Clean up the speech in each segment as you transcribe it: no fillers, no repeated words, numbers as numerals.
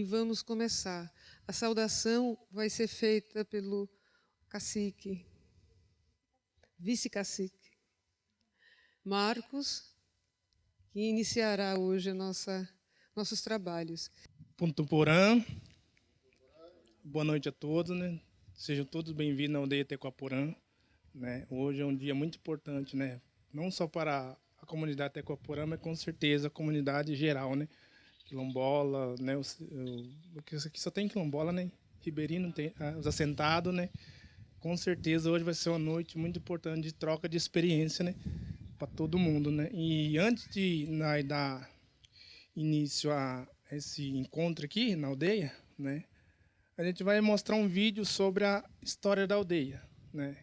vamos começar. A saudação vai ser feita pelo cacique, vice-cacique, Marcos, que iniciará hoje nossos trabalhos. Ponto Porã. Boa noite a todos, né? Sejam todos bem-vindos à aldeia Tecoaporã, né? Hoje é um dia muito importante, né? Não só para a comunidade Tecoaporã, mas com certeza a comunidade geral, né? Quilombola, né? Aqui só tem quilombola, né? Ribeirinho tem os assentados, né? Com certeza hoje vai ser uma noite muito importante de troca de experiência, né? Para todo mundo, né? E antes de dar início a esse encontro aqui na aldeia, né? A gente vai mostrar um vídeo sobre a história da aldeia, né?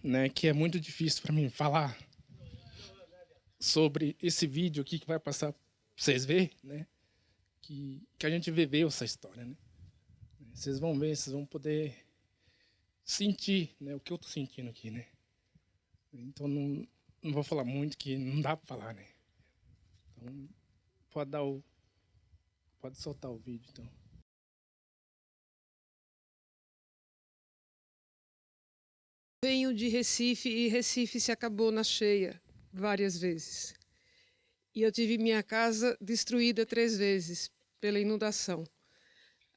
Né, que é muito difícil para mim falar sobre esse vídeo aqui que vai passar para vocês verem, né? Que a gente viveu essa história, né? Vocês vão ver, vocês vão poder sentir, né, o que eu estou sentindo aqui, né? Então não vou falar muito, que não dá para falar, né? Então pode soltar o vídeo, então. Venho de Recife e Recife se acabou na cheia várias vezes. E eu tive minha casa destruída 3 vezes pela inundação.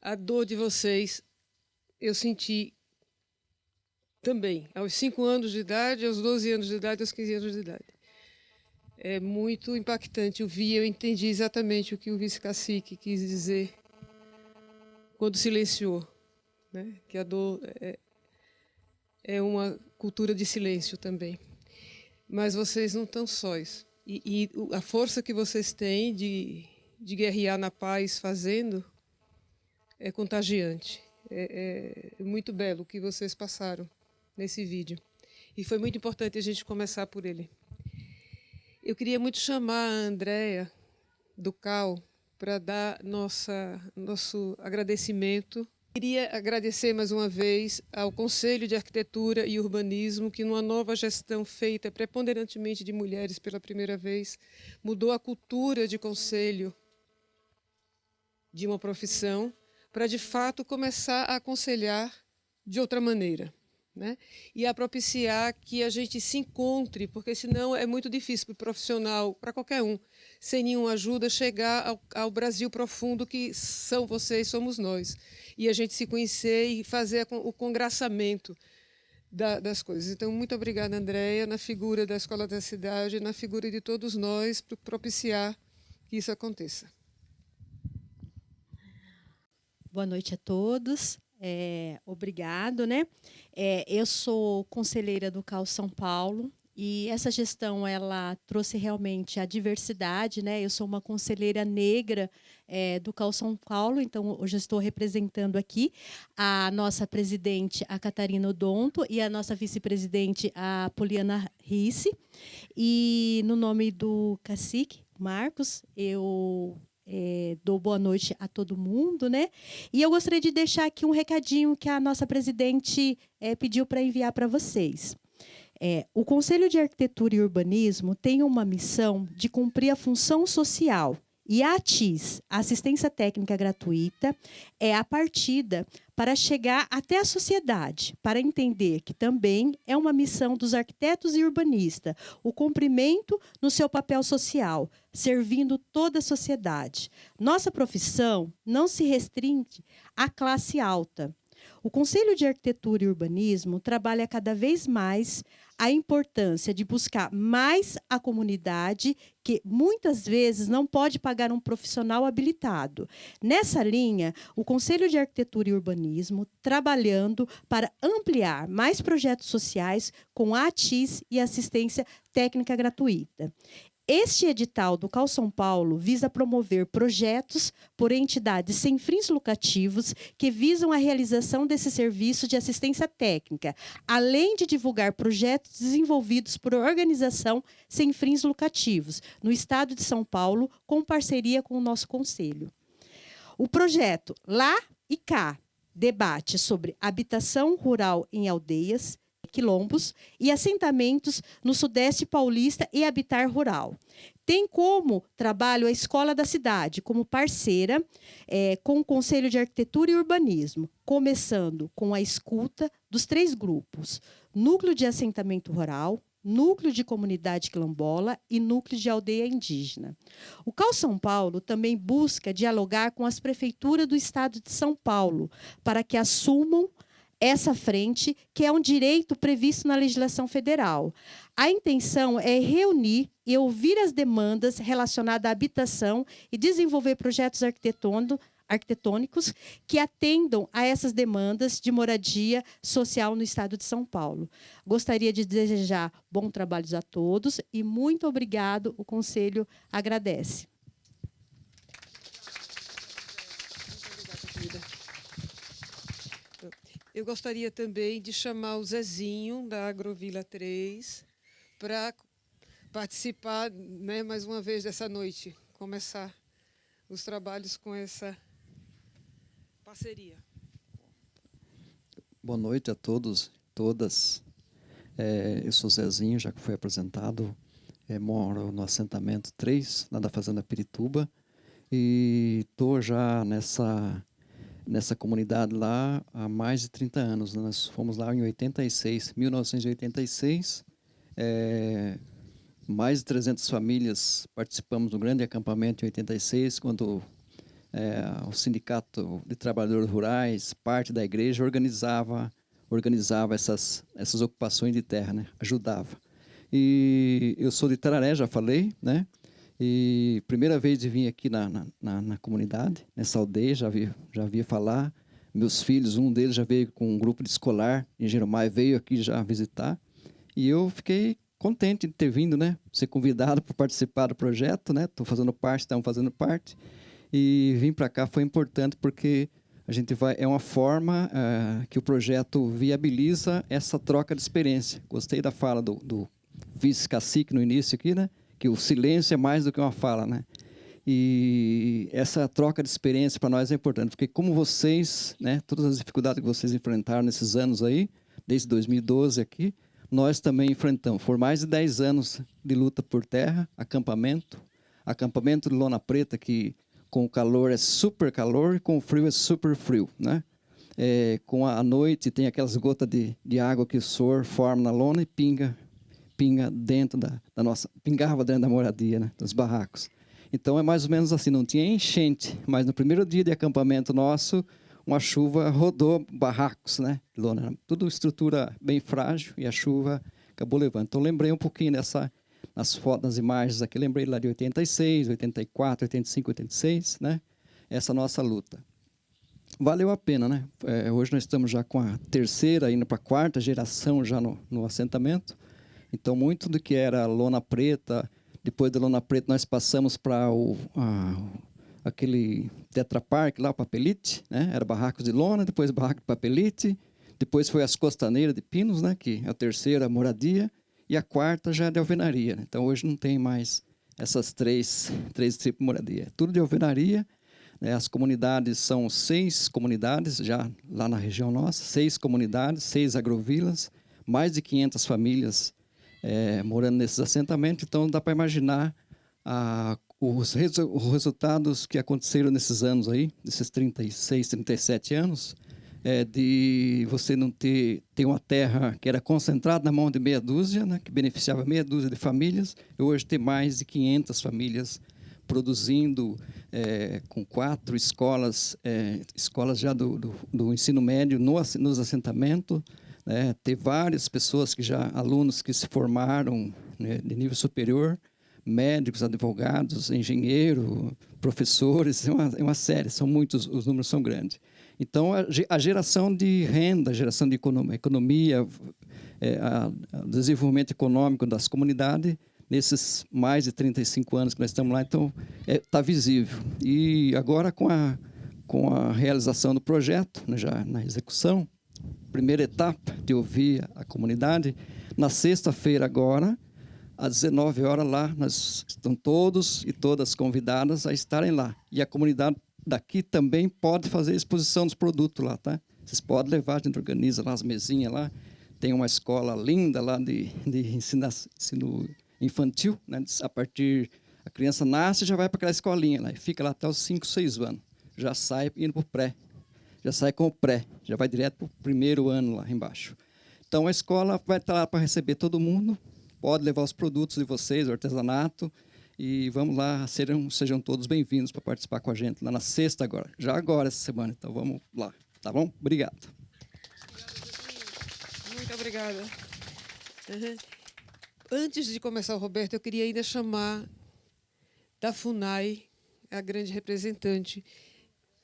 A dor de vocês eu senti também, aos 5 anos de idade, aos 12 anos de idade, aos 15 anos de idade. É muito impactante. Eu entendi exatamente o que o vice-cacique quis dizer quando silenciou, né? Que a dor é uma cultura de silêncio também. Mas vocês não estão sós. E a força que vocês têm de guerrear na paz fazendo é contagiante. É muito belo o que vocês passaram nesse vídeo. E foi muito importante a gente começar por ele. Eu queria muito chamar a Andréia do CAU para dar nosso agradecimento. Queria agradecer mais uma vez ao Conselho de Arquitetura e Urbanismo, que numa nova gestão feita preponderantemente de mulheres pela primeira vez, mudou a cultura de conselho de uma profissão para, de fato, começar a aconselhar de outra maneira, né? E a propiciar que a gente se encontre, porque senão é muito difícil para o profissional, para qualquer um, sem nenhuma ajuda, chegar ao Brasil profundo que são vocês, somos nós. E a gente se conhecer e fazer o congraçamento das coisas. Então, muito obrigada, Andréia, na figura da Escola da Cidade, na figura de todos nós, para propiciar que isso aconteça. Boa noite a todos. Obrigado, né? Eu sou conselheira do CAU São Paulo e essa gestão ela trouxe realmente a diversidade, né? Eu sou uma conselheira negra do CAU São Paulo, então hoje estou representando aqui a nossa presidente, a Catarina Odonto, e a nossa vice-presidente, a Poliana Risse. E no nome do cacique, Marcos, eu dou boa noite a todo mundo, né? E eu gostaria de deixar aqui um recadinho que a nossa presidente pediu para enviar para vocês. O Conselho de Arquitetura e Urbanismo tem uma missão de cumprir a função social. E a ATIS, a Assistência Técnica Gratuita, é a partida para chegar até a sociedade, para entender que também é uma missão dos arquitetos e urbanistas, o cumprimento no seu papel social, servindo toda a sociedade. Nossa profissão não se restringe à classe alta. O Conselho de Arquitetura e Urbanismo trabalha cada vez mais a importância de buscar mais a comunidade, que muitas vezes não pode pagar um profissional habilitado. Nessa linha, o Conselho de Arquitetura e Urbanismo trabalhando para ampliar mais projetos sociais com a ATIS e assistência técnica gratuita. Este edital do CAL São Paulo visa promover projetos por entidades sem fins lucrativos que visam a realização desse serviço de assistência técnica, além de divulgar projetos desenvolvidos por organização sem fins lucrativos no estado de São Paulo, com parceria com o nosso conselho. O projeto Lá e Cá debate sobre habitação rural em aldeias, quilombos e assentamentos no Sudeste Paulista e Habitar Rural. Tem como trabalho a Escola da Cidade, como parceira com o Conselho de Arquitetura e Urbanismo, começando com a escuta dos 3 grupos: Núcleo de Assentamento Rural, Núcleo de Comunidade Quilombola e Núcleo de Aldeia Indígena. O CAL São Paulo também busca dialogar com as prefeituras do estado de São Paulo para que assumam essa frente, que é um direito previsto na legislação federal. A intenção é reunir e ouvir as demandas relacionadas à habitação e desenvolver projetos arquitetônicos que atendam a essas demandas de moradia social no estado de São Paulo. Gostaria de desejar bom trabalho a todos e muito obrigado, o Conselho agradece. Eu gostaria também de chamar o Zezinho, da Agrovila 3, para participar, né, mais uma vez dessa noite, começar os trabalhos com essa parceria. Boa noite a todos, todas. Eu sou Zezinho, já que foi apresentado. Moro no assentamento 3, lá da Fazenda Pirituba, e estou já nessa comunidade lá há mais de 30 anos. Nós fomos lá em 1986. Mais de 300 famílias participamos do grande acampamento em 86, quando o Sindicato de Trabalhadores Rurais, parte da igreja, organizava essas ocupações de terra, né? Ajudava. E eu sou de Tararé, já falei, né? E primeira vez de vir aqui na comunidade, nessa aldeia, já via falar. Meus filhos, um deles já veio com um grupo de escolar em Jeromai, veio aqui já visitar. E eu fiquei contente de ter vindo, né? Ser convidado para participar do projeto, né? Estou fazendo parte, estamos fazendo parte. E vir para cá foi importante porque a gente é uma forma que o projeto viabiliza essa troca de experiência. Gostei da fala do vice-cacique no início aqui, né? Que o silêncio é mais do que uma fala, né? E essa troca de experiência para nós é importante, porque como vocês, né, todas as dificuldades que vocês enfrentaram nesses anos aí, desde 2012 aqui, nós também enfrentamos. Por mais de 10 anos de luta por terra, acampamento de lona preta, que com o calor é super calor e com o frio é super frio, né? Com a noite tem aquelas gotas de água que o suor forma na lona e pinga dentro pingava dentro da moradia, né, dos barracos. Então é mais ou menos assim, não tinha enchente, mas no primeiro dia de acampamento nosso, uma chuva rodou barracos, né, lona, tudo estrutura bem frágil e a chuva acabou levando. Então lembrei um pouquinho nas fotos, nas imagens aqui, lembrei lá de 86, 84, 85, 86, né, essa nossa luta. Valeu a pena, né? Hoje nós estamos já com a terceira, indo para a quarta geração já no assentamento. Então, muito do que era lona preta, depois da lona preta nós passamos para aquele Tetra Pak lá, o papelite, né? Era barracos de lona, depois barraco de papelite, depois foi as costaneiras de pinos, né? Que é a terceira moradia, e a quarta já é de alvenaria, né? Então, hoje não tem mais essas três tipos de moradia. É tudo de alvenaria, né? As comunidades são 6 comunidades, já lá na região nossa, 6 comunidades, 6 agrovilas, mais de 500 famílias morando nesses assentamentos. Então, dá para imaginar os resultados que aconteceram nesses anos aí, nesses 36, 37 anos, de você não ter uma terra que era concentrada na mão de meia dúzia, né, que beneficiava meia dúzia de famílias, e hoje tem mais de 500 famílias produzindo com 4 escolas já do ensino médio nos assentamentos, ter várias pessoas alunos que se formaram, né, de nível superior, médicos, advogados, engenheiros, professores, é uma série, são muitos, os números são grandes. Então, a geração de renda, a geração de economia, o desenvolvimento econômico das comunidades nesses mais de 35 anos que nós estamos lá, então está visível. E agora com a realização do projeto, né, já na execução, primeira etapa de ouvir a comunidade, na sexta-feira agora, às 19 horas lá, nós estão todos e todas convidadas a estarem lá. E a comunidade daqui também pode fazer exposição dos produtos lá, tá? Vocês podem levar, a gente organiza lá as mesinhas lá, tem uma escola linda lá de ensino infantil, né? A criança nasce e já vai para aquela escolinha lá, e fica lá até os 5, 6 anos. Já sai indo para o pré, já sai com o pré, já vai direto para o primeiro ano lá embaixo. Então a escola vai estar lá para receber todo mundo, pode levar os produtos de vocês, o artesanato, e vamos lá, sejam todos bem-vindos para participar com a gente lá na sexta agora, já agora essa semana, então vamos lá, tá bom? Obrigado. Muito obrigada. Antes de começar, Roberto, eu queria ainda chamar da FUNAI, a grande representante,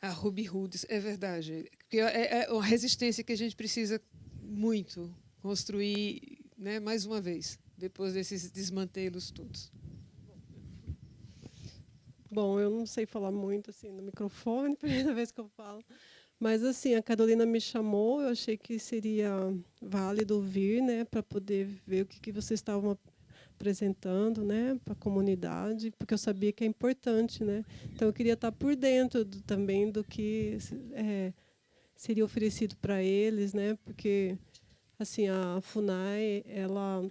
a Ruby Rudes. É verdade, porque é uma resistência que a gente precisa muito construir, né, mais uma vez, depois desses desmantelos todos. Bom, eu não sei falar muito assim no microfone, primeira vez que eu falo. Mas assim, a Carolina me chamou, eu achei que seria válido vir, né, para poder ver o que vocês estavam apresentando, né, para a comunidade, porque eu sabia que é importante, né. Então eu queria estar por dentro também do que seria oferecido para eles, né, porque assim a FUNAI, ela,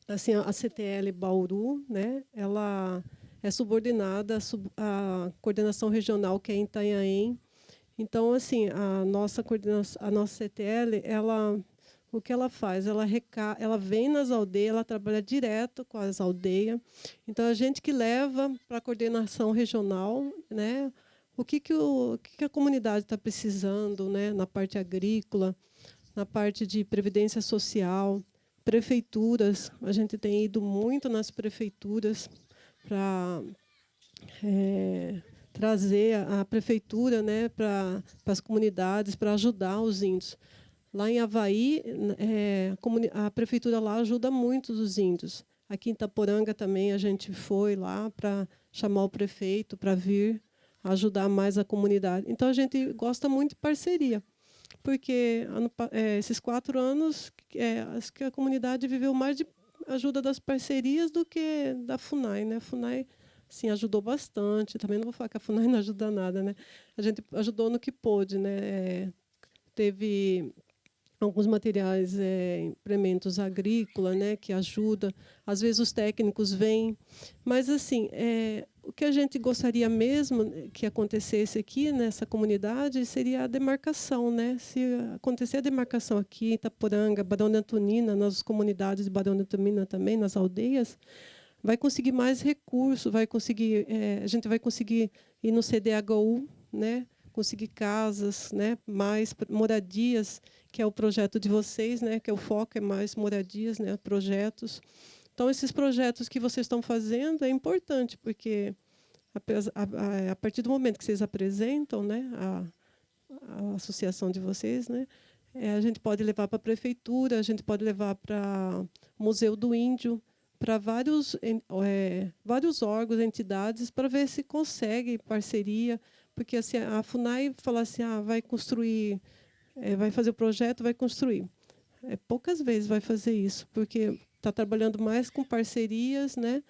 assim a CTL Bauru, né, ela é subordinada à coordenação regional que é em Itanhaém. Então, assim, a nossa CTL, o que ela faz? Ela vem nas aldeias, ela trabalha direto com as aldeias. Então, a gente que leva para a coordenação regional, né, o que a comunidade está precisando, né, na parte agrícola, na parte de previdência social, prefeituras. A gente tem ido muito nas prefeituras para trazer a prefeitura, né, para as comunidades, para ajudar os índios. Lá em Avaí, a prefeitura lá ajuda muito os índios. Aqui em Itaporanga também a gente foi lá para chamar o prefeito para vir ajudar mais a comunidade. Então a gente gosta muito de parceria, porque esses 4 anos acho que a comunidade viveu mais de ajuda das parcerias do que da FUNAI, né? A FUNAI, sim, ajudou bastante. Também não vou falar que a FUNAI não ajuda nada, né? A gente ajudou no que pôde, né? Teve alguns materiais, implementos agrícolas, né, que ajudam. Às vezes os técnicos vêm, mas assim, o que a gente gostaria mesmo que acontecesse aqui nessa comunidade seria a demarcação, né? Se acontecer a demarcação aqui em Itaporanga, Barão de Antonina, nas comunidades de Barão de Antonina também, nas aldeias, vai conseguir mais recursos, a gente vai conseguir ir no CDHU, né? Conseguir casas, né? Mais moradias, que é o projeto de vocês, né? Que o foco é mais moradias, né? Projetos. Então, esses projetos que vocês estão fazendo é importante, porque a partir do momento que vocês apresentam, né? A associação de vocês, né? A gente pode levar para a prefeitura, a gente pode levar para o Museu do Índio, para vários órgãos, entidades, para ver se consegue parceria, porque assim, a FUNAI fala assim, vai construir, vai fazer o projeto, vai construir. Poucas vezes vai fazer isso, porque está trabalhando mais com parcerias, né?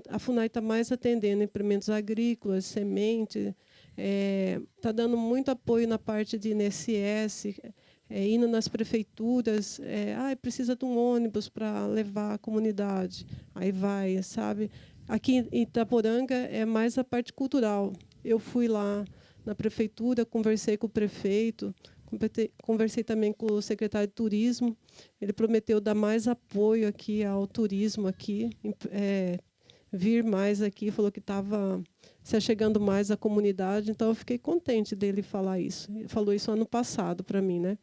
A FUNAI está mais atendendo implementos agrícolas, semente, está dando muito apoio na parte de INSS, indo nas prefeituras, precisa de um ônibus para levar a comunidade, aí vai, sabe? Aqui em Itaporanga é mais a parte cultural. Eu fui lá na prefeitura, conversei com o prefeito, conversei também com o secretário de turismo. Ele prometeu dar mais apoio aqui ao turismo aqui, vir mais aqui, falou que estava se achegando mais à comunidade, então eu fiquei contente dele falar isso. Ele falou isso ano passado para mim, né?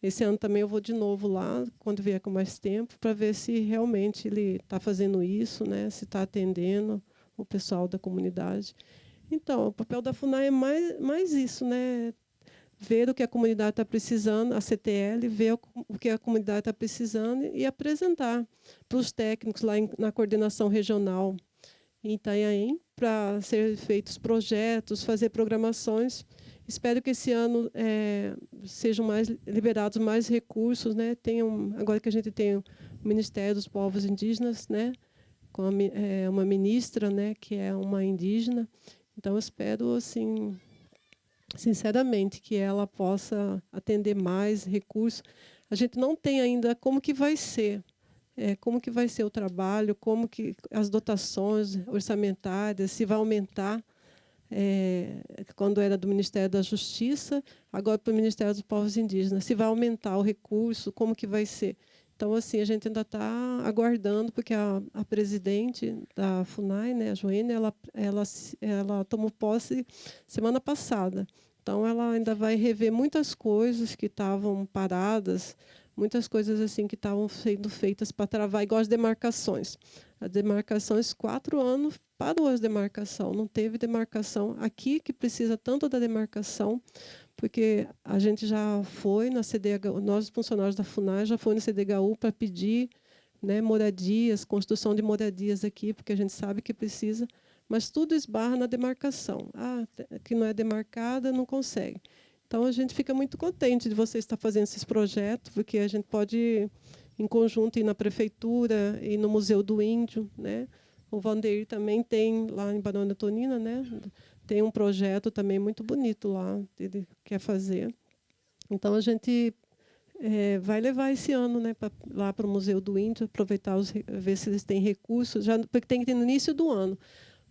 Esse ano também eu vou de novo lá, quando vier com mais tempo, para ver se realmente ele está fazendo isso, né? Se está atendendo o pessoal da comunidade. Então, o papel da FUNAI é mais isso, né? ver o que a comunidade está precisando, a CTL, ver o que a comunidade está precisando e apresentar para os técnicos lá na coordenação regional em Itanhaém, para serem feitos projetos, fazer programações. Espero que esse ano sejam liberados mais recursos, né? Agora que a gente tem o Ministério dos Povos Indígenas, né? Com uma ministra, né? Que é uma indígena. Então, eu espero, assim, sinceramente, que ela possa atender mais recursos. A gente não tem ainda como que vai ser. Como que vai ser o trabalho, como que as dotações orçamentárias, se vai aumentar, quando era do Ministério da Justiça, agora para o Ministério dos Povos Indígenas, se vai aumentar o recurso, como que vai ser. Então, assim, a gente ainda está aguardando, porque a presidente da FUNAI, né, a Joênia, ela tomou posse semana passada. Então, ela ainda vai rever muitas coisas que estavam paradas, muitas coisas assim que estavam sendo feitas para travar, igual as demarcações. As demarcações, 4 anos, parou as demarcações, não teve demarcação. Aqui que precisa tanto da demarcação, porque a gente já foi na CDHU, nós funcionários da FUNAI já foi na CDHU para pedir, né, moradias, construção de moradias aqui, porque a gente sabe que precisa, mas tudo esbarra na demarcação. Que não é demarcada, não consegue. Então, a gente fica muito contente de você estar fazendo esses projetos, porque a gente pode, em conjunto, ir na prefeitura, ir no Museu do Índio, né? O Vandeir também tem, lá em Barão da Tonina, né? Tem um projeto também muito bonito lá, ele quer fazer. Então, a gente vai levar esse ano, né, lá para o Museu do Índio, aproveitar, ver se eles têm recursos, porque tem que ter no início do ano,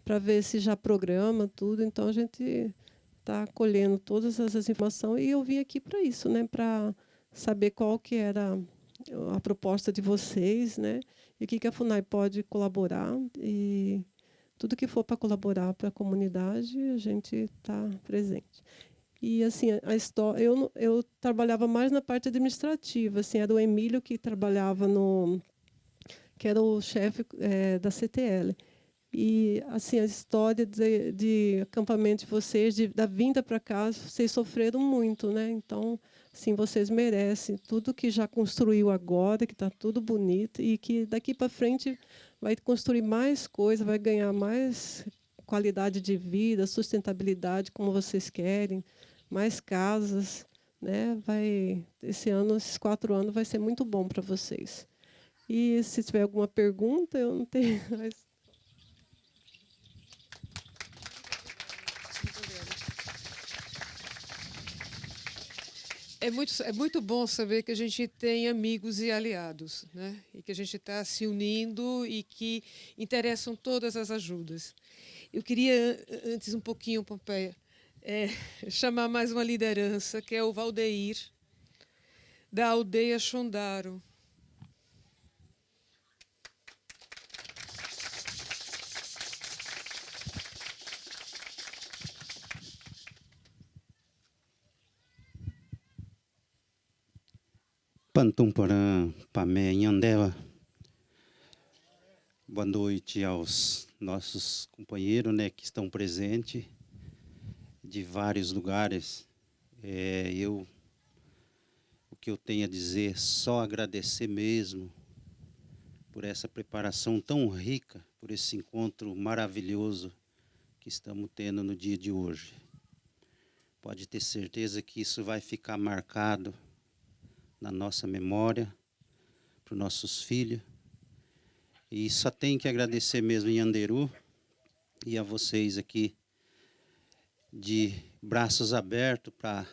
para ver se já programa tudo. Então, a gente está colhendo todas essas informações e eu vim aqui para isso, né, para saber qual que era a proposta de vocês, né, e o que a FUNAI pode colaborar, e tudo que for para colaborar para a comunidade, a gente está presente. E assim, a história, eu trabalhava mais na parte administrativa, assim, era o Emílio que trabalhava que era o chefe da CTL. E assim, a história de acampamento de vocês, da vinda para cá, vocês sofreram muito, né? Então, assim, vocês merecem tudo que já construiu agora, que está tudo bonito, e que daqui para frente vai construir mais coisa, vai ganhar mais qualidade de vida, sustentabilidade, como vocês querem, mais casas, né? Esse ano, esses 4 anos, vai ser muito bom para vocês. E se tiver alguma pergunta, eu não tenho mais. É muito bom saber que a gente tem amigos e aliados, né? E que a gente está se unindo e que interessam todas as ajudas. Eu queria, antes um pouquinho, Pompeia, chamar mais uma liderança, que é o Valdeir, da aldeia Xondaro. Pantumporã, Pamé, Nhandewa. Boa noite aos nossos companheiros, né, que estão presentes de vários lugares. O que eu tenho a dizer, só agradecer mesmo por essa preparação tão rica, por esse encontro maravilhoso que estamos tendo no dia de hoje. Pode ter certeza que isso vai ficar marcado na nossa memória, para os nossos filhos. E só tenho que agradecer mesmo em Anderu e a vocês aqui, de braços abertos para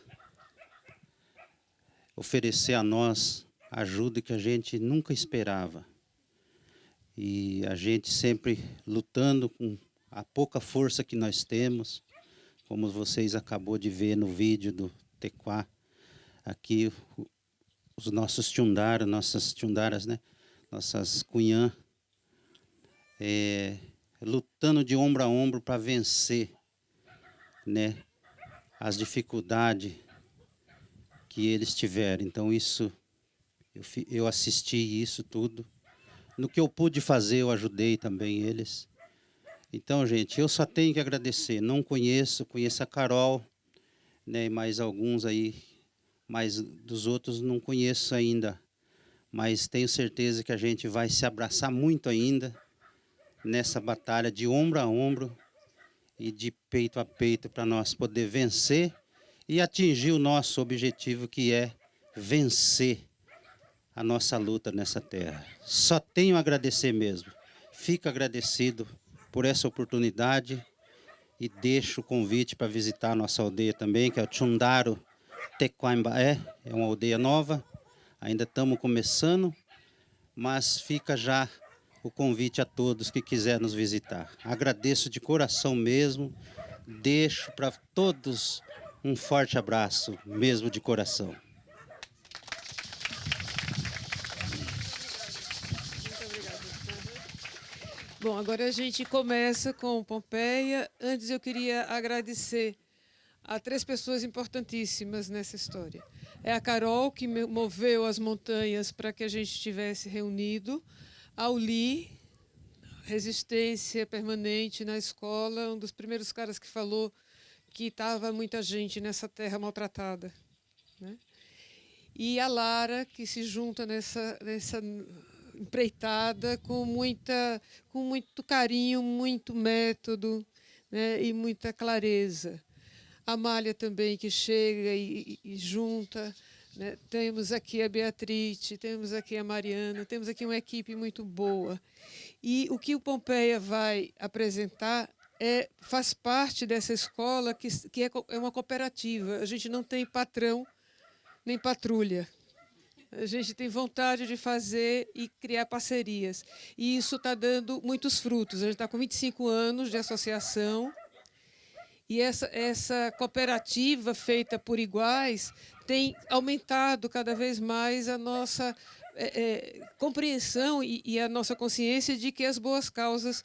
oferecer a nós ajuda que a gente nunca esperava. E a gente sempre lutando com a pouca força que nós temos, como vocês acabou de ver no vídeo do Tequá, aqui os nossos tchundaras, nossas tchundaras, né? Nossas cunhã, lutando de ombro a ombro para vencer, né, as dificuldades que eles tiveram. Então, isso, eu assisti isso tudo. No que eu pude fazer, eu ajudei também eles. Então, gente, eu só tenho que agradecer. Não conheço a Carol, né, e mais alguns aí, mas dos outros não conheço ainda. Mas tenho certeza que a gente vai se abraçar muito ainda nessa batalha de ombro a ombro e de peito a peito para nós poder vencer e atingir o nosso objetivo, que é vencer a nossa luta nessa terra. Só tenho a agradecer mesmo. Fico agradecido por essa oportunidade e deixo o convite para visitar a nossa aldeia também, que é o Tchundaro Tequaimbaé, é uma aldeia nova, ainda estamos começando, mas fica já o convite a todos que quiserem nos visitar. Agradeço de coração mesmo, deixo para todos um forte abraço, mesmo de coração. Muito obrigada. Bom, agora a gente começa com Pompeia. Antes eu queria agradecer a 3 pessoas importantíssimas nessa história. É a Carol, que moveu as montanhas para que a gente estivesse reunido. A Uli, resistência permanente na escola, um dos primeiros caras que falou que estava muita gente nessa terra maltratada, né? E a Lara, que se junta nessa empreitada com muito carinho, muito método, né? E muita clareza. A Amália também, que chega e junta, né? Temos aqui a Beatriz, temos aqui a Mariana, temos aqui uma equipe muito boa. E o que o Pompeia vai apresentar faz parte dessa escola que é uma cooperativa. A gente não tem patrão nem patrulha. A gente tem vontade de fazer e criar parcerias. E isso está dando muitos frutos. A gente está com 25 anos de associação. E essa cooperativa feita por iguais tem aumentado cada vez mais a nossa compreensão e a nossa consciência de que as boas causas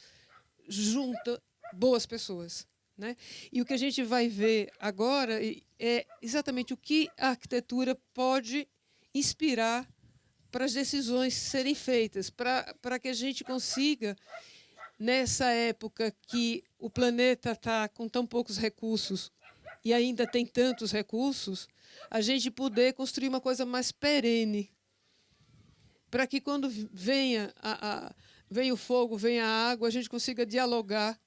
juntam boas pessoas, né? E o que a gente vai ver agora é exatamente o que a arquitetura pode inspirar para as decisões serem feitas, para que a gente consiga, nessa época que o planeta está com tão poucos recursos e ainda tem tantos recursos, a gente poder construir uma coisa mais perene, para que quando venha o fogo, venha a água, a gente consiga dialogar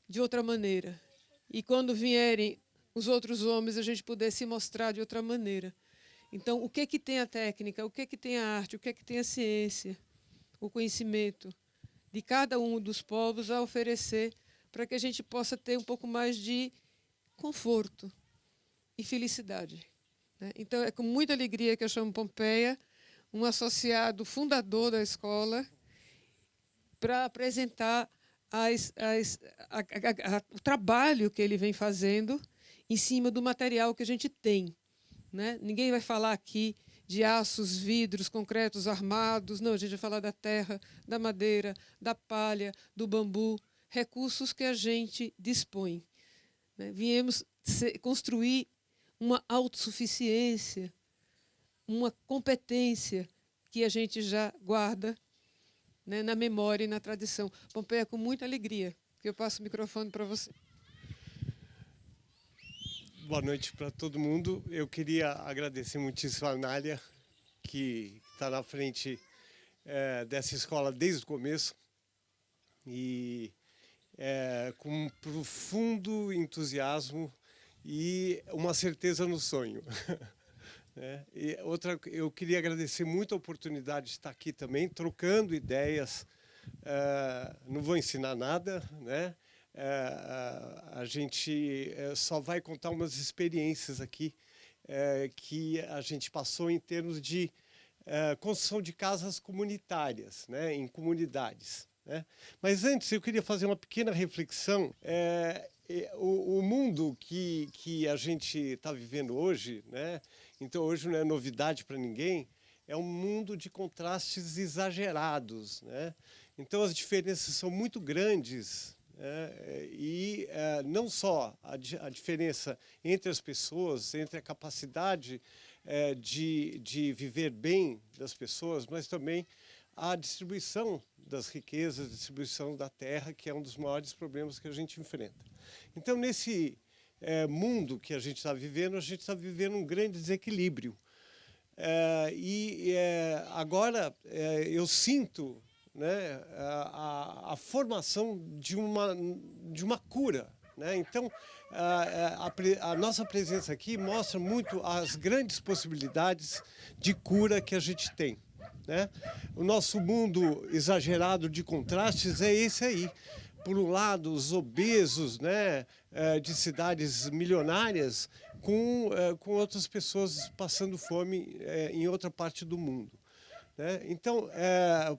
de outra maneira. E quando vierem os outros homens, a gente poder se mostrar de outra maneira. Então, o que tem a técnica, o que tem a arte, o que tem a ciência, o conhecimento de cada um dos povos a oferecer para que a gente possa ter um pouco mais de conforto e felicidade, né? Então, é com muita alegria que eu chamo Pompeia, um associado fundador da escola, para apresentar o trabalho que ele vem fazendo em cima do material que a gente tem, né? Ninguém vai falar aqui de aços, vidros, concretos armados. Não, a gente vai falar da terra, da madeira, da palha, do bambu, recursos que a gente dispõe, né? Viemos construir uma autossuficiência, uma competência que a gente já guarda, né, na memória e na tradição. Pompeia, com muita alegria que eu passo o microfone para você. Boa noite para todo mundo. Eu queria agradecer muitíssimo a Anália, que está na frente dessa escola desde o começo e com um profundo entusiasmo e uma certeza no sonho. E outra, eu queria agradecer muito a oportunidade de estar aqui também, trocando ideias. Não vou ensinar nada, né? A gente só vai contar umas experiências aqui que a gente passou em termos de construção de casas comunitárias, né, em comunidades, né? Mas antes eu queria fazer uma pequena reflexão. O mundo que a gente está vivendo hoje, né? Então hoje não é novidade para ninguém, é um mundo de contrastes exagerados, né? Então as diferenças são muito grandes. E não só a diferença entre as pessoas, entre a capacidade de viver bem das pessoas, mas também a distribuição das riquezas, a distribuição da terra, que é um dos maiores problemas que a gente enfrenta. Então, nesse mundo que a gente está vivendo um grande desequilíbrio. Agora eu sinto, né, a formação de uma cura, né? Então, a nossa presença aqui mostra muito as grandes possibilidades de cura que a gente tem, né? O nosso mundo exagerado de contrastes é esse aí. Por um lado, os obesos, né, de cidades milionárias, com outras pessoas passando fome em outra parte do mundo, né? Então,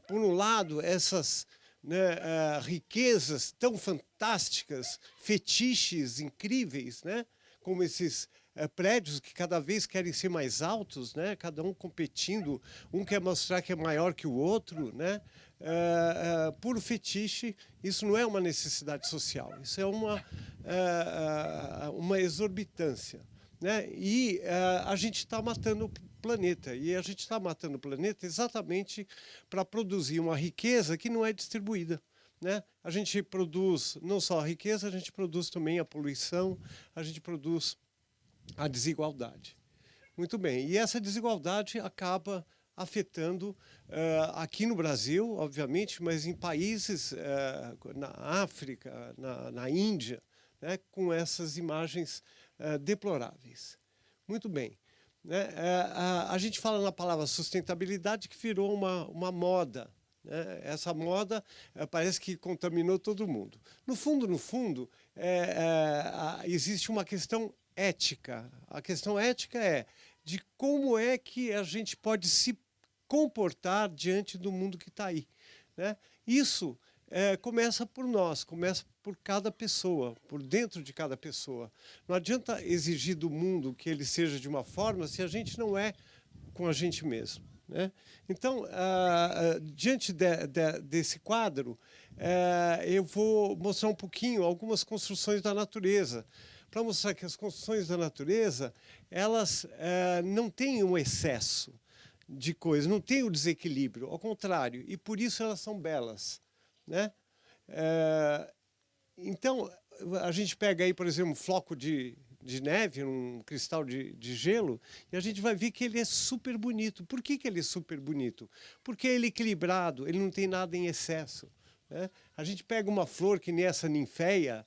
por um lado, essas, né, riquezas tão fantásticas, fetiches incríveis, né, como esses prédios que cada vez querem ser mais altos, né, cada um competindo, um quer mostrar que é maior que o outro, né, puro fetiche. Isso não é uma necessidade social, isso é uma exorbitância, né? E a gente está matando o planeta, e a gente está matando o planeta exatamente para produzir uma riqueza que não é distribuída, né? A gente produz não só a riqueza, a gente produz também a poluição, a gente produz a desigualdade. Muito bem, e essa desigualdade acaba afetando aqui no Brasil, obviamente, mas em países na África, na Índia, né, com essas imagens deploráveis. Muito bem. Né? A gente fala na palavra sustentabilidade, que virou uma moda, né? Essa moda parece que contaminou todo mundo. No fundo, existe uma questão ética. A questão ética é de como é que a gente pode se comportar diante do mundo que está aí, né? Isso começa por nós, começa por cada pessoa, por dentro de cada pessoa. Não adianta exigir do mundo que ele seja de uma forma se a gente não é com a gente mesmo, né? Então, diante desse quadro, eu vou mostrar um pouquinho algumas construções da natureza, para mostrar que as construções da natureza, elas não têm um excesso de coisas, não têm o desequilíbrio, ao contrário, e por isso elas são belas, né? Então, a gente pega aí, por exemplo, um floco de neve, um cristal de gelo, e a gente vai ver que ele é super bonito. Por que ele é super bonito? Porque ele é equilibrado, ele não tem nada em excesso, né? A gente pega uma flor que nem essa ninféia,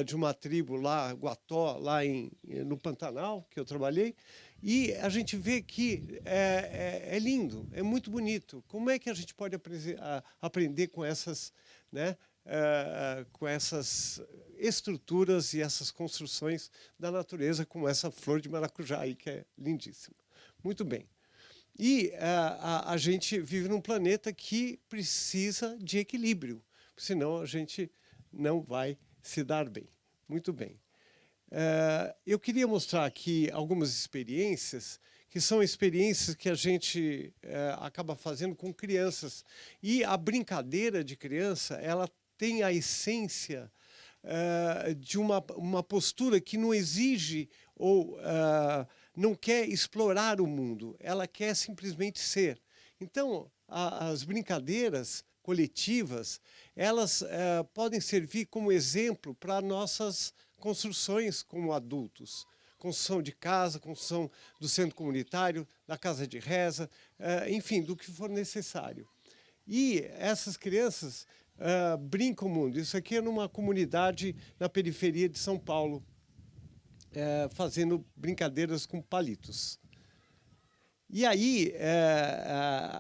de uma tribo lá, Guató, lá no Pantanal, que eu trabalhei, e a gente vê que é lindo, é muito bonito. Como é que a gente pode aprender com essas, né, com essas estruturas e essas construções da natureza, como essa flor de maracujá aí, que é lindíssima? Muito bem. E a gente vive num planeta que precisa de equilíbrio, senão a gente não vai se dar bem. Muito bem. Eu queria mostrar aqui algumas experiências, que são experiências que a gente acaba fazendo com crianças. E a brincadeira de criança, ela tem a essência de uma postura que não exige ou não quer explorar o mundo, ela quer simplesmente ser. Então, as brincadeiras coletivas, elas podem servir como exemplo para nossas construções como adultos. Construção de casa, construção do centro comunitário, da casa de reza, enfim, do que for necessário. E essas crianças brincam o mundo. Isso aqui é numa comunidade na periferia de São Paulo, fazendo brincadeiras com palitos. E aí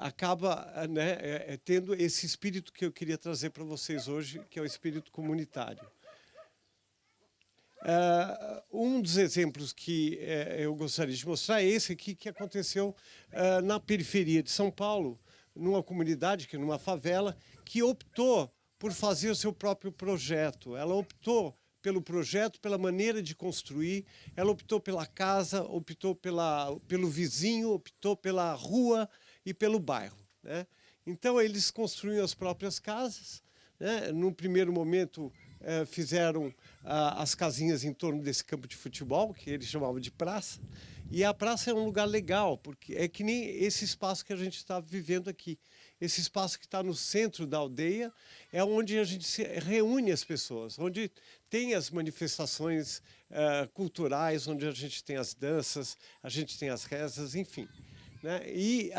acaba, né, tendo esse espírito que eu queria trazer para vocês hoje, que é o espírito comunitário. Um dos exemplos que eu gostaria de mostrar é esse aqui, que aconteceu na periferia de São Paulo, numa comunidade, numa favela, que optou por fazer o seu próprio projeto. Ela optou pelo projeto, pela maneira de construir, ela optou pela casa, optou pelo vizinho, optou pela rua e pelo bairro, né? Então, eles construíam as próprias casas, né? Num primeiro momento, fizeram as casinhas em torno desse campo de futebol, que eles chamavam de praça, e a praça é um lugar legal, porque é que nem esse espaço que a gente está vivendo aqui. esse espaço que está no centro da aldeia, é onde a gente reúne as pessoas, onde tem as manifestações culturais, onde a gente tem as danças, a gente tem as rezas, enfim. Né? E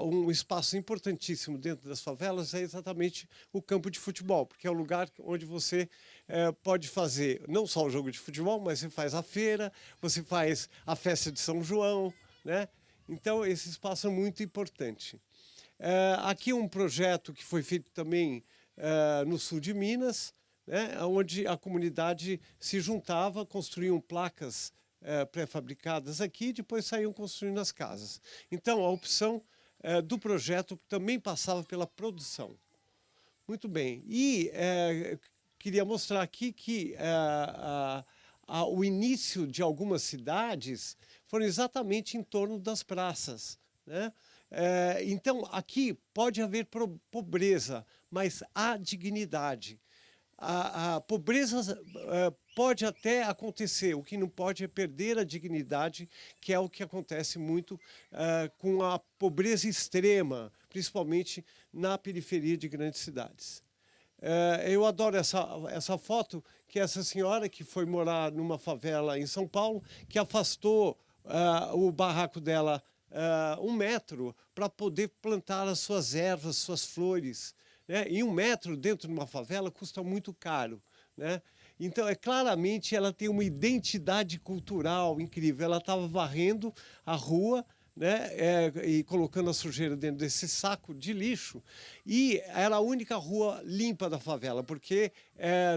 um espaço importantíssimo dentro das favelas é exatamente o campo de futebol, porque é o lugar onde você pode fazer não só o jogo de futebol, mas você faz a feira, você faz a festa de São João, né? Então, esse espaço é muito importante. Aqui um projeto que foi feito também no sul de Minas, né? Onde a comunidade se juntava, construíam placas pré-fabricadas aqui e depois saíam construindo as casas. Então, a opção do projeto também passava pela produção. Muito bem. E queria mostrar aqui que o início de algumas cidades foram exatamente em torno das praças, né? Então, aqui pode haver pobreza, mas há dignidade. A pobreza pode até acontecer, o que não pode é perder a dignidade, que é o que acontece muito com a pobreza extrema, principalmente na periferia de grandes cidades. Eu adoro essa foto, que é essa senhora que foi morar numa favela em São Paulo, que afastou o barraco dela 1 metro para poder plantar as suas ervas, suas flores. Né? E 1 metro dentro de uma favela custa muito caro. Né? Então, claramente, ela tem uma identidade cultural incrível. Ela estava varrendo a rua, né? E colocando a sujeira dentro desse saco de lixo, e era a única rua limpa da favela, porque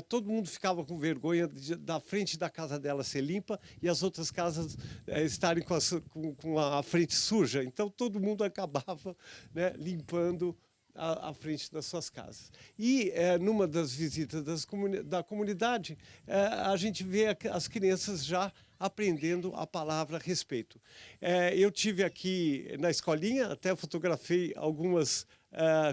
todo mundo ficava com vergonha da frente da casa dela ser limpa e as outras casas estarem com a frente suja. Então, todo mundo acabava, né, limpando à frente das suas casas. E numa das visitas da comunidade, a gente vê as crianças já aprendendo a palavra respeito. Eu tive aqui na escolinha, até fotografei algumas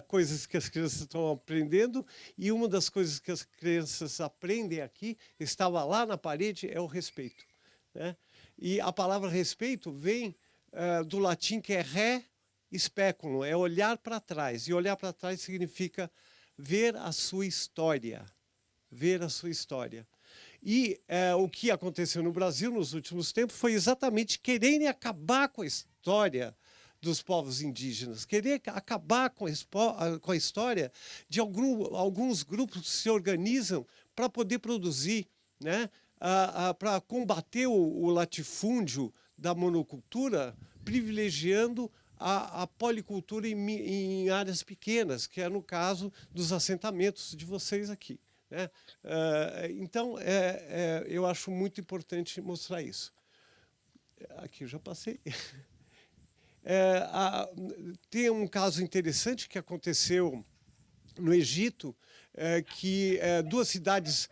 coisas que as crianças estão aprendendo, e uma das coisas que as crianças aprendem aqui, estava lá na parede, é o respeito. Né? E a palavra respeito vem do latim, que é re speculum, é olhar para trás. E olhar para trás significa ver a sua história. Ver a sua história. E o que aconteceu no Brasil nos últimos tempos foi exatamente quererem acabar com a história dos povos indígenas, querer acabar com a história de alguns grupos que se organizam para poder produzir, né, para combater o latifúndio da monocultura, privilegiando a policultura em áreas pequenas, que é no caso dos assentamentos de vocês aqui. Né? Então, eu acho muito importante mostrar isso. Aqui eu já passei. Tem um caso interessante que aconteceu no Egito, que 2 cidades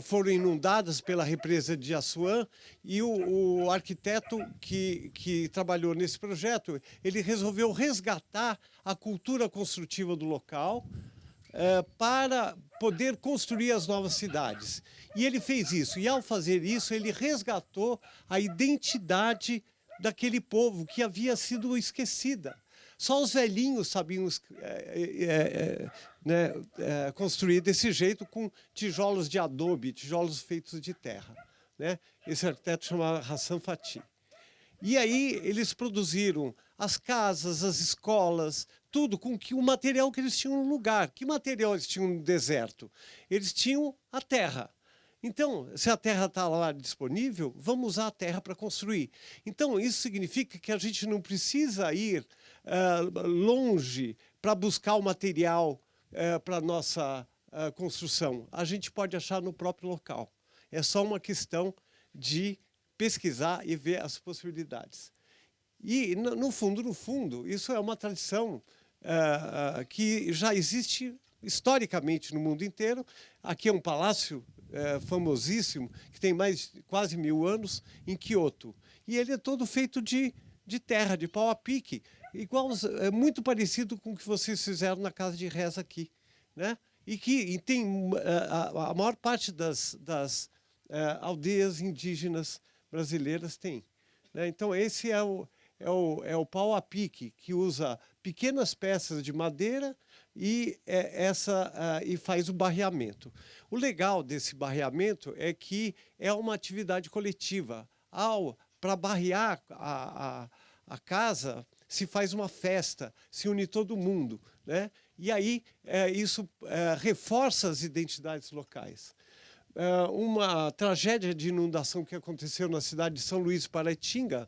foram inundadas pela represa de Assuã, e o arquiteto que trabalhou nesse projeto, ele resolveu resgatar a cultura construtiva do local para poder construir as novas cidades. E ele fez isso, e ao fazer isso, ele resgatou a identidade daquele povo que havia sido esquecida. Só os velhinhos sabiam construir desse jeito, com tijolos de adobe, tijolos feitos de terra. Né? Esse arquiteto chamava Hassan Fatih. E aí eles produziram as casas, as escolas, tudo com o material que eles tinham no lugar. Que material eles tinham no deserto? Eles tinham a terra. Então, se a terra está lá disponível, vamos usar a terra para construir. Então, isso significa que a gente não precisa ir longe para buscar o material para a nossa construção. A gente pode achar no próprio local. É só uma questão de pesquisar e ver as possibilidades. E, no fundo, isso é uma tradição que já existe historicamente no mundo inteiro. Aqui é um palácio famosíssimo, que tem quase 1000 anos, em Kyoto. E ele é todo feito de terra, de pau a pique, muito parecido com o que vocês fizeram na casa de reza aqui. Né? E tem a maior parte das aldeias indígenas brasileiras tem. Né? Então, esse é o pau a pique, que usa pequenas peças de madeira e faz o barreamento. O legal desse barreamento é que é uma atividade coletiva. Para barrear a casa, se faz uma festa, se une todo mundo, né? E aí isso reforça as identidades locais. Uma tragédia de inundação que aconteceu na cidade de São Luís, Paraitinga,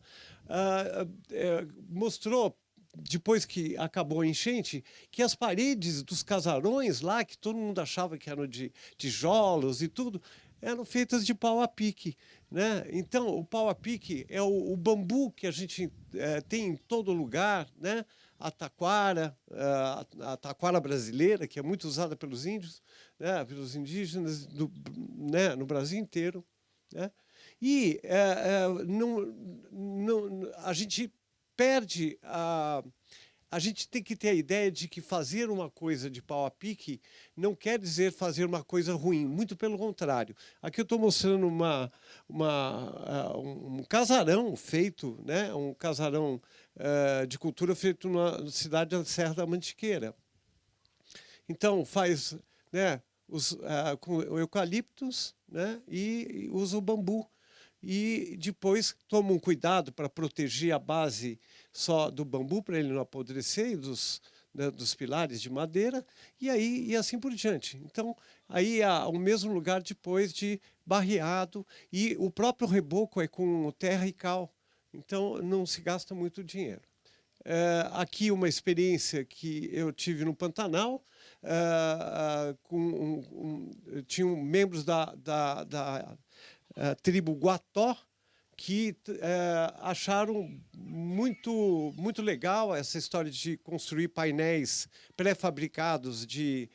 mostrou, depois que acabou a enchente, que as paredes dos casarões lá, que todo mundo achava que eram de tijolos e tudo, eram feitas de pau a pique, né? Então, o pau a pique é o bambu que a gente tem em todo lugar, né? A taquara brasileira, que é muito usada pelos índios, né? Pelos indígenas no Brasil inteiro, né? E a gente perde a gente tem que ter a ideia de que fazer uma coisa de pau a pique não quer dizer fazer uma coisa ruim, muito pelo contrário. Aqui eu estou mostrando um casarão feito, né? Um casarão de cultura feito na cidade da Serra da Mantiqueira. Então, faz, né, com eucaliptos, né, e usa o bambu. E depois toma um cuidado para proteger a base só do bambu, para ele não apodrecer, e dos pilares de madeira, e assim por diante. Então, aí há o mesmo lugar depois de barreado, e o próprio reboco é com terra e cal, então não se gasta muito dinheiro. Aqui uma experiência que eu tive no Pantanal, tinham membros da tribo Guató, que acharam muito legal essa história de construir painéis pré-fabricados de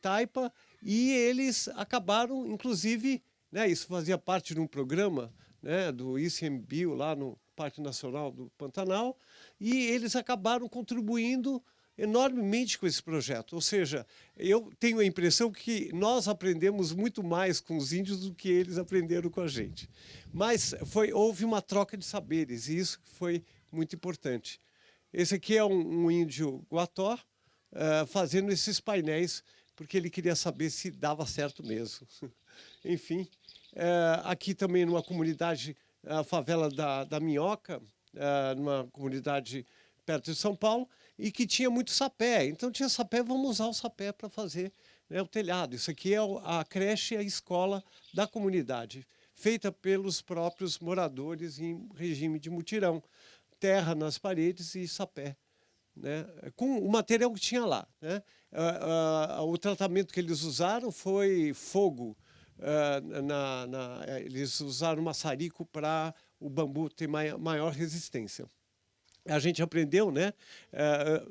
taipa, e eles acabaram, inclusive, né, isso fazia parte de um programa, né, do ICMBio, lá no Parque Nacional do Pantanal, e eles acabaram contribuindo enormemente com esse projeto. Ou seja, eu tenho a impressão que nós aprendemos muito mais com os índios do que eles aprenderam com a gente. Mas houve uma troca de saberes, e isso foi muito importante. Esse aqui é um índio Guató fazendo esses painéis, porque ele queria saber se dava certo mesmo. Enfim, aqui também numa comunidade, a favela da Minhoca, numa comunidade perto de São Paulo, e que tinha muito sapé. Então tinha sapé, vamos usar o sapé para fazer, né, o telhado. Isso aqui é a creche e a escola da comunidade, feita pelos próprios moradores em regime de mutirão. Terra nas paredes e sapé, né, com o material que tinha lá, né? O tratamento que eles usaram foi fogo. Eles usaram maçarico para o bambu ter maior resistência. A gente aprendeu, né,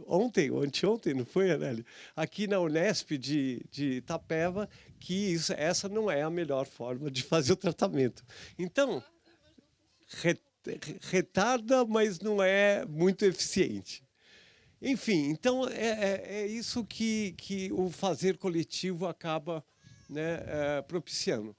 ontem ou anteontem, não foi, Anélio? Aqui na Unesp de Itapeva, que essa não é a melhor forma de fazer o tratamento. Então, retarda, mas não é muito eficiente. Enfim, então é isso que o fazer coletivo acaba, né, propiciando.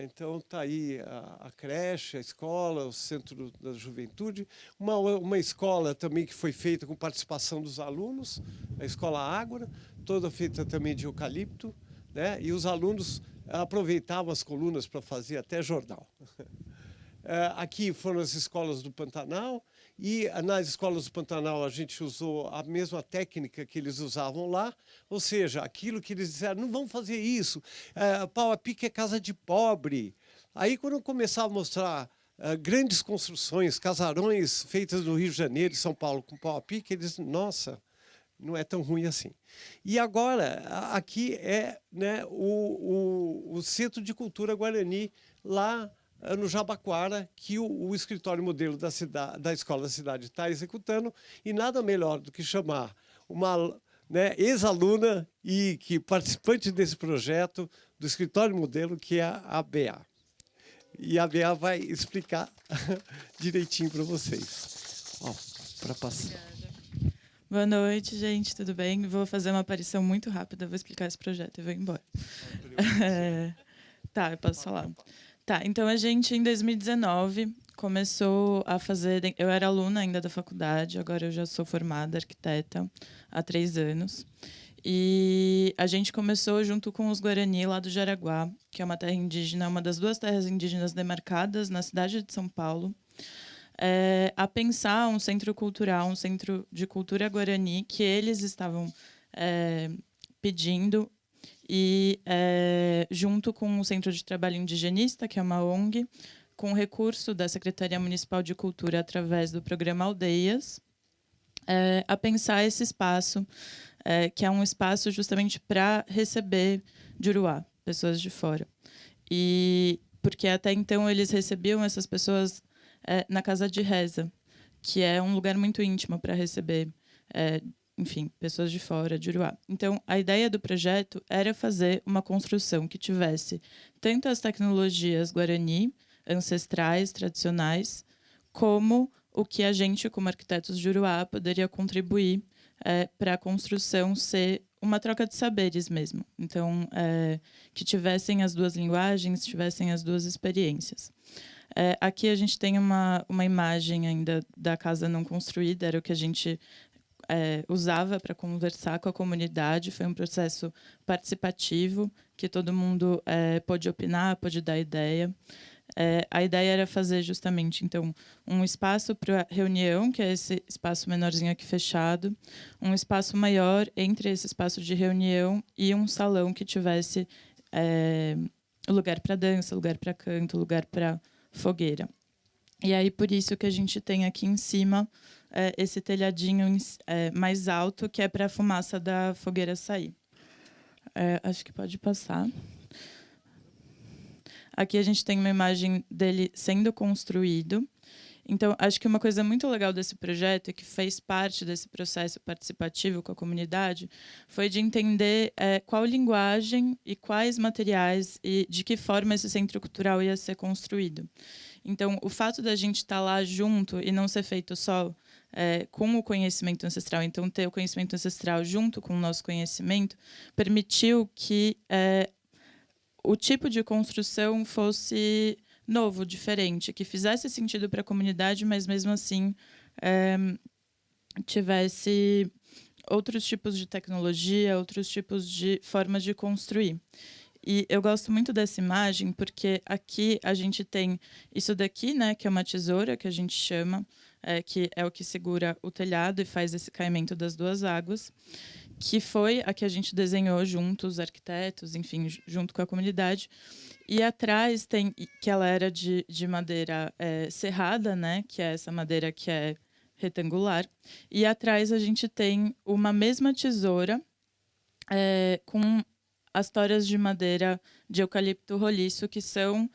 Então, está aí a creche, a escola, o centro da juventude. Uma escola também que foi feita com participação dos alunos, a Escola Ágora, toda feita também de eucalipto, né? E os alunos aproveitavam as colunas para fazer até jornal. Aqui foram as escolas do Pantanal, e nas escolas do Pantanal a gente usou a mesma técnica que eles usavam lá, ou seja, aquilo que eles disseram, não vamos fazer isso, pau a pique é casa de pobre. Aí quando eu começava a mostrar grandes construções, casarões feitas no Rio de Janeiro e São Paulo com pau a pique, eles, nossa, não é tão ruim assim. E agora, aqui é, né, o Centro de Cultura Guarani, lá no Jabaquara, que o escritório modelo da Escola da Cidade está executando, e nada melhor do que chamar uma, né, ex-aluna e que participante desse projeto do escritório modelo, que é a Bea. E a Bea vai explicar direitinho para vocês. Para passar. Boa noite, gente, tudo bem? Vou fazer uma aparição muito rápida, vou explicar esse projeto e vou embora. Tá, eu posso falar. Tá, então a gente, em 2019, começou a fazer... Eu era aluna ainda da faculdade, agora eu já sou formada arquiteta há 3 anos. E a gente começou junto com os Guarani, lá do Jaraguá, que é uma terra indígena, uma das 2 terras indígenas demarcadas na cidade de São Paulo, a pensar um centro cultural, um centro de cultura guarani, que eles estavam pedindo, e junto com o Centro de Trabalho Indigenista, que é uma ONG, com recurso da Secretaria Municipal de Cultura através do programa Aldeias, a pensar esse espaço, que é um espaço justamente para receber Juruá, pessoas de fora. E porque até então eles recebiam essas pessoas na casa de reza, que é um lugar muito íntimo para receber, enfim, pessoas de fora, Juruá. Então, a ideia do projeto era fazer uma construção que tivesse tanto as tecnologias guarani, ancestrais, tradicionais, como o que a gente, como arquitetos de Juruá, poderia contribuir para a construção ser uma troca de saberes mesmo. Então, que tivessem as 2 linguagens, tivessem as 2 experiências. Aqui a gente tem uma imagem ainda da casa não construída, era o que a gente usava para conversar com a comunidade. Foi um processo participativo, que todo mundo pôde opinar, pôde dar ideia. A ideia era fazer justamente então um espaço para reunião, que é esse espaço menorzinho aqui fechado, um espaço maior entre esse espaço de reunião e um salão que tivesse lugar para dança, lugar para canto, lugar para fogueira. E aí por isso que a gente tem aqui em cima esse telhadinho mais alto, que é para a fumaça da fogueira sair. Acho que pode passar. Aqui a gente tem uma imagem dele sendo construído. Então, acho que uma coisa muito legal desse projeto e que fez parte desse processo participativo com a comunidade foi de entender qual linguagem e quais materiais e de que forma esse centro cultural ia ser construído. Então, o fato da gente estar lá junto e não ser feito só com o conhecimento ancestral, então ter o conhecimento ancestral junto com o nosso conhecimento, permitiu que o tipo de construção fosse novo, diferente, que fizesse sentido para a comunidade, mas mesmo assim tivesse outros tipos de tecnologia, outros tipos de formas de construir. E eu gosto muito dessa imagem porque aqui a gente tem isso daqui, né, que é uma tesoura, que a gente chama, que é o que segura o telhado e faz esse caimento das 2 águas, que foi a que a gente desenhou juntos, os arquitetos, enfim, junto com a comunidade. E atrás tem, que ela era de madeira serrada, né, que é essa madeira que é retangular. E atrás a gente tem uma mesma tesoura com as toras de madeira de eucalipto roliço, que são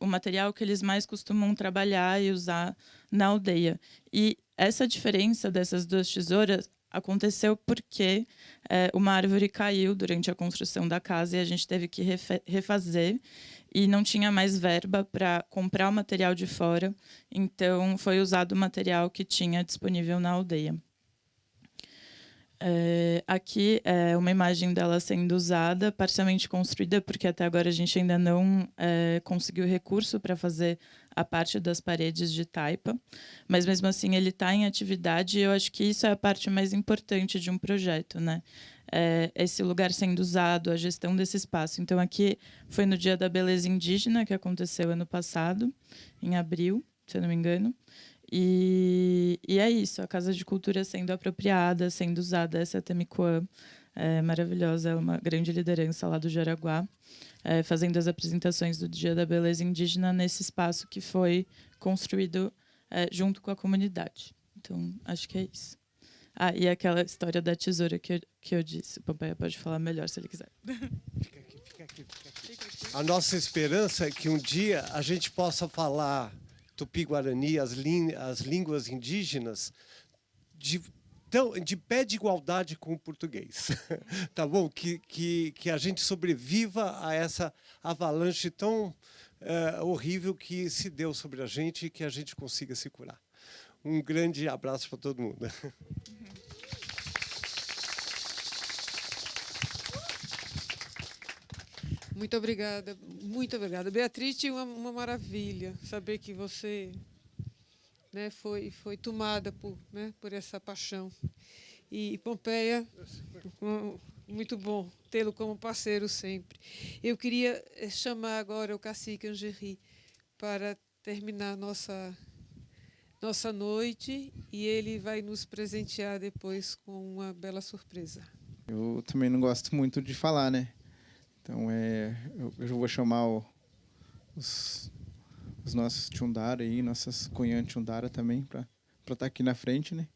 o material que eles mais costumam trabalhar e usar na aldeia. E essa diferença dessas 2 tesouras aconteceu porque uma árvore caiu durante a construção da casa e a gente teve que refazer e não tinha mais verba para comprar o material de fora, então foi usado o material que tinha disponível na aldeia. Aqui é uma imagem dela sendo usada, parcialmente construída, porque até agora a gente ainda não conseguiu recurso para fazer a parte das paredes de taipa, mas mesmo assim ele está em atividade e eu acho que isso é a parte mais importante de um projeto, né? Esse lugar sendo usado, a gestão desse espaço. Então aqui foi no Dia da Beleza Indígena, que aconteceu ano passado, em abril, se eu não me engano. E é isso, a Casa de Cultura sendo apropriada, sendo usada, essa é a Temicoã, maravilhosa, ela é uma grande liderança lá do Jaraguá, fazendo as apresentações do Dia da Beleza Indígena nesse espaço que foi construído junto com a comunidade. Então, acho que é isso. E aquela história da tesoura que eu disse. O Pompeia pode falar melhor se ele quiser. Fica aqui. A nossa esperança é que um dia a gente possa falar Tupi-Guarani, as línguas indígenas, de pé de igualdade com o português. Tá bom? Que a gente sobreviva a essa avalanche tão horrível que se deu sobre a gente e que a gente consiga se curar. Um grande abraço para todo mundo. Muito obrigada, muito obrigada. Beatriz, uma maravilha saber que você, né, foi tomada por essa paixão. E Pompeia, muito bom tê-lo como parceiro sempre. Eu queria chamar agora o cacique Angeri para terminar nossa noite e ele vai nos presentear depois com uma bela surpresa. Eu também não gosto muito de falar, né? Então, eu vou chamar os nossos Tchundara aí, nossas Cunhã Tchundara também, para estar aqui na frente, né?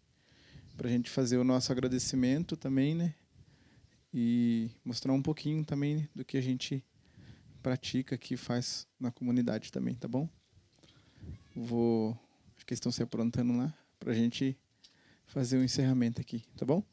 Para a gente fazer o nosso agradecimento também, né? E mostrar um pouquinho também, né, do que a gente pratica aqui, faz na comunidade também, tá bom? Acho que eles estão se aprontando lá para a gente fazer o encerramento aqui, tá bom?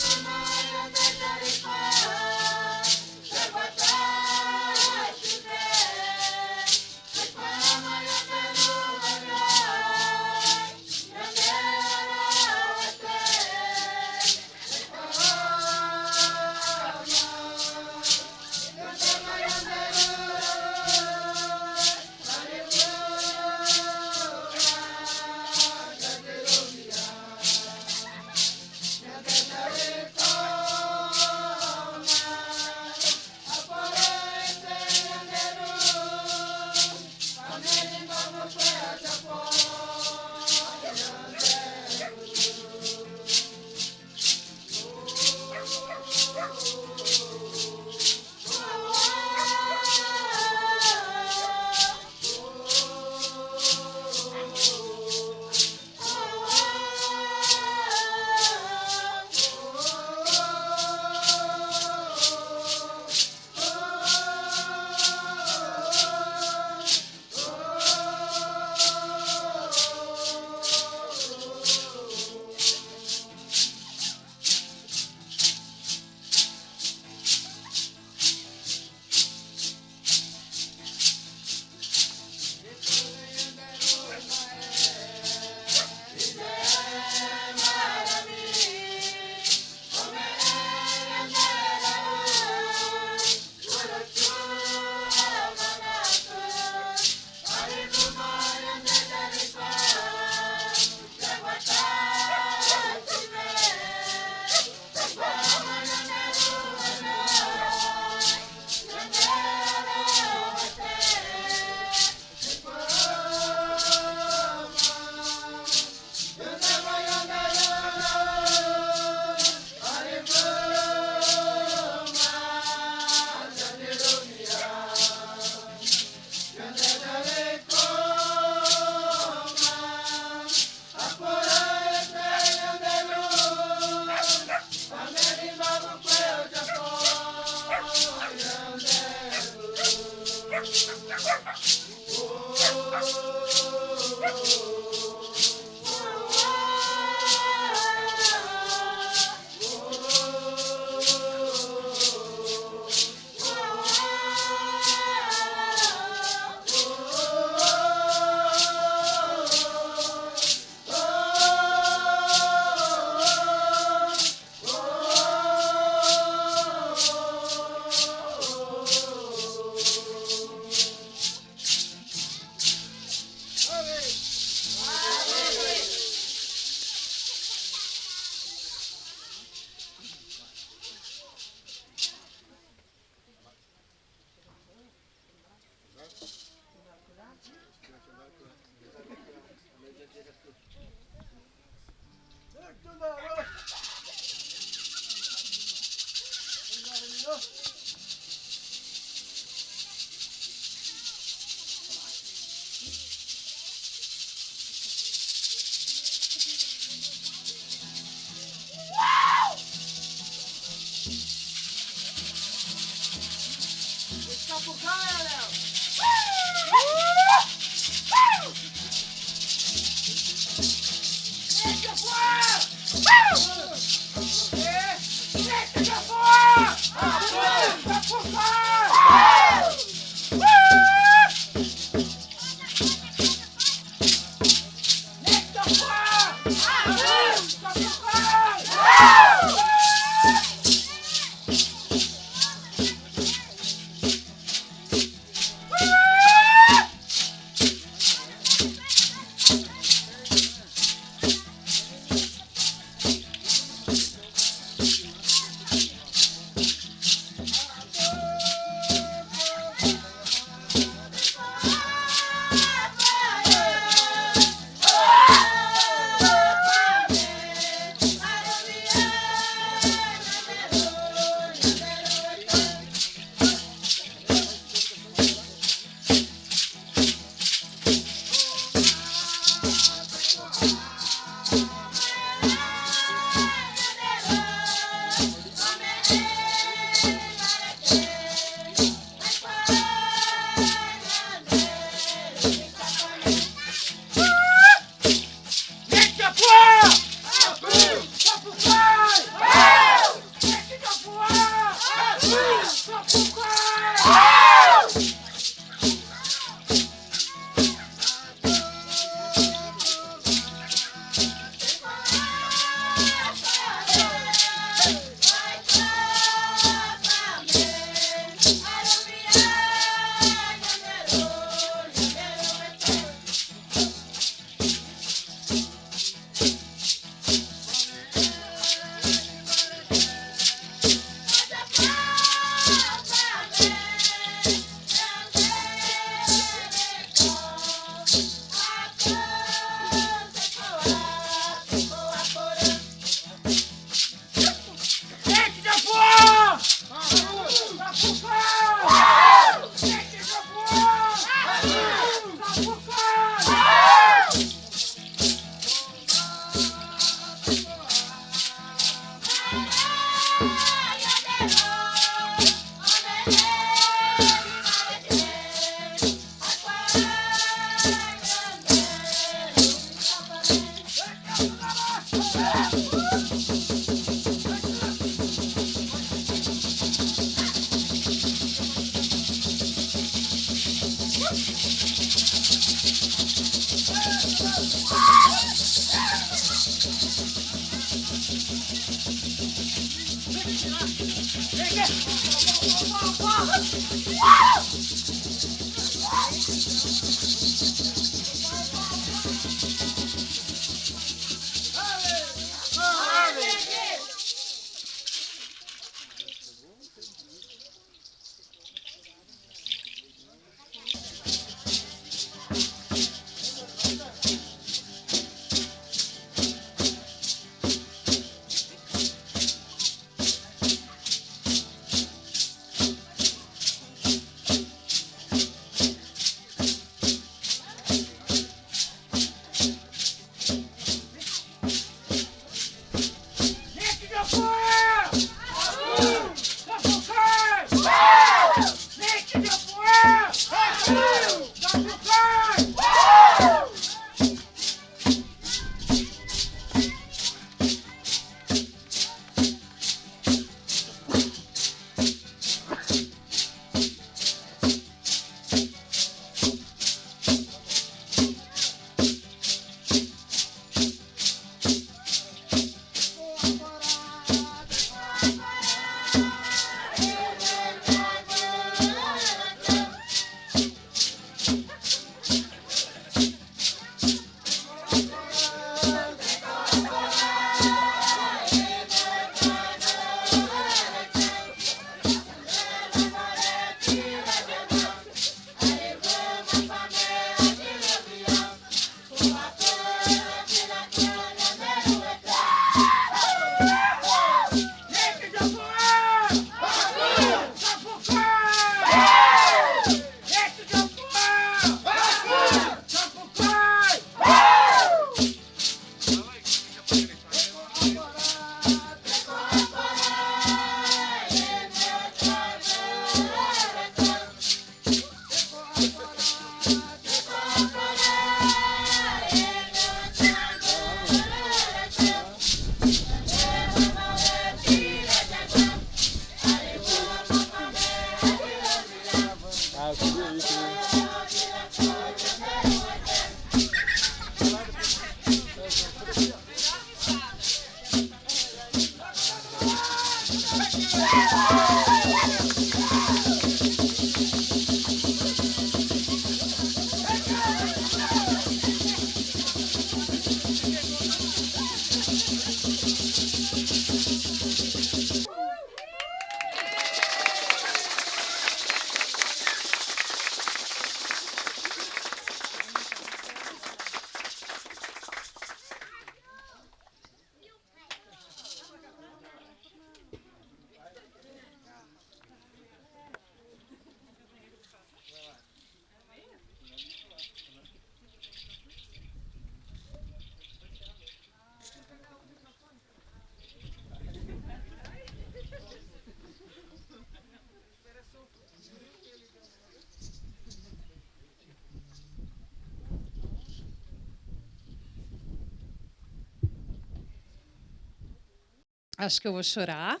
Acho que eu vou chorar.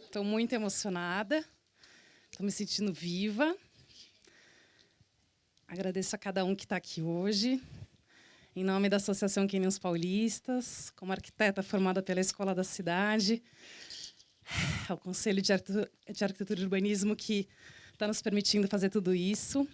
Estou muito emocionada. Estou me sentindo viva. Agradeço a cada um que está aqui hoje. Em nome da Associação Quênios Paulistas, como arquiteta formada pela Escola da Cidade, ao Conselho de Arquitetura e Urbanismo que está nos permitindo fazer tudo isso,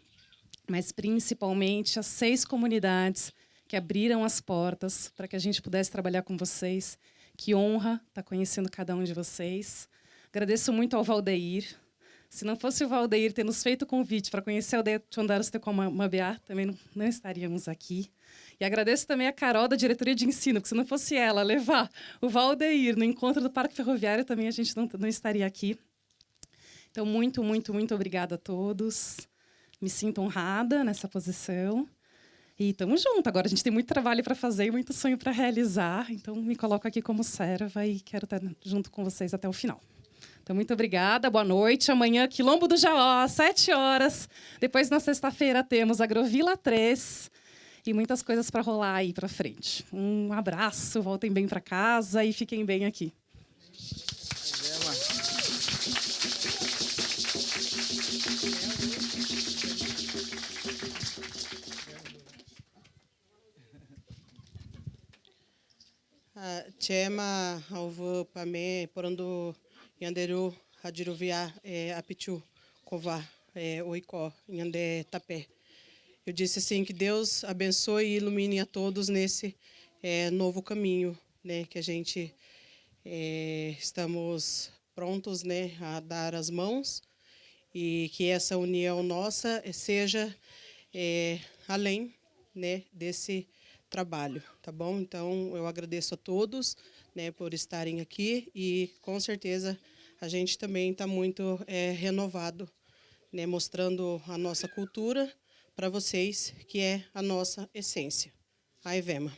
mas principalmente as 6 comunidades que abriram as portas para que a gente pudesse trabalhar com vocês. Que honra estar conhecendo cada um de vocês. Agradeço muito ao Valdeir. Se não fosse o Valdeir ter nos feito o convite para conhecer a aldeia Tchondaros Tecomabiá, também não estaríamos aqui. E agradeço também a Carol, da Diretoria de Ensino, porque se não fosse ela levar o Valdeir no encontro do Parque Ferroviário, também a gente não estaria aqui. Então, muito, muito, muito obrigada a todos. Me sinto honrada nessa posição. E estamos juntos. Agora a gente tem muito trabalho para fazer e muito sonho para realizar. Então, me coloco aqui como serva e quero estar junto com vocês até o final. Então, muito obrigada. Boa noite. Amanhã, Quilombo do Jaó, às 7 horas. Depois, na sexta-feira, temos Agrovila 3 e muitas coisas para rolar aí para frente. Um abraço, voltem bem para casa e fiquem bem aqui. Chema alvo pame porando yanderu hadiruvia apichu kova oiko yande tapé. Eu disse assim que Deus abençoe e ilumine a todos nesse novo caminho, né, que a gente estamos prontos, né, a dar as mãos e que essa união nossa seja além, né, desse trabalho, tá bom? Então, eu agradeço a todos, né, por estarem aqui e, com certeza, a gente também está muito renovado, né, mostrando a nossa cultura para vocês, que é a nossa essência. A Evema.